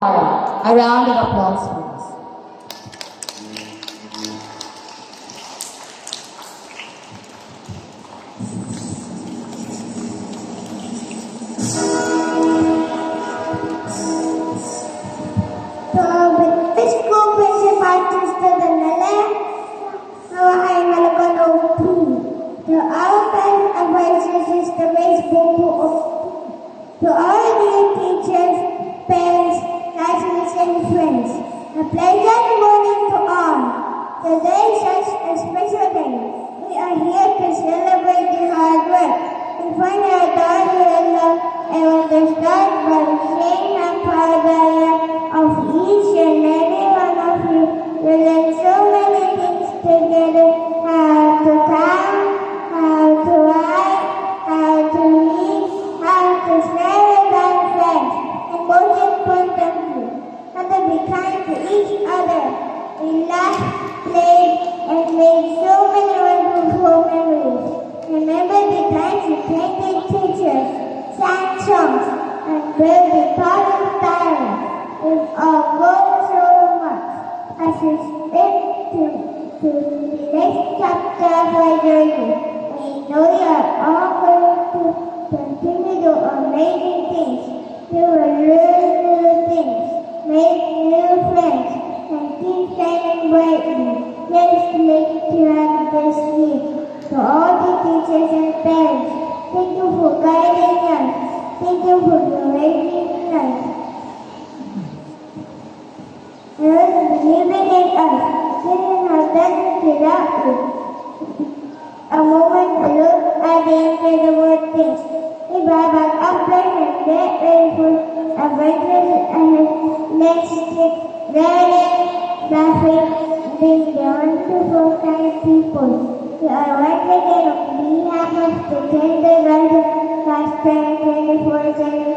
A round of applause, please. School principal Sister Danelle, Hawaii Malagon of to our parent advisors Sister Grace Bobo of to our dear teachers, parents, classmates and friends. A pleasant morning to all. Today is such a special day. We are here to celebrate the hard work and find our daughter and love and understand by sharing and proud of each and every one of you. We learn so many things together, how to count, how to write, how to read, how to share with our friends, and most importantly, how to be kind to each other. We laughed, played, and made so many wonderful memories. Remember the times we painted pictures, sang songs, and built the part of time. We've all grown so much as we step to the next chapter of our journey. We know we are all going to continue to do amazing things. We will learn new things, make new friends, and keep shining brightly. Let's make you have this week. To all the teachers and parents, thank you for guiding us. Thank you for believing in us. And believing in us. Didn't have done it without you. A moment to look at the incredible things. We buy back up and get ready for adventures ahead. Let's keep learning, laughing, being the wonderful kind people. We are once again on behalf of the kindergarten class 2024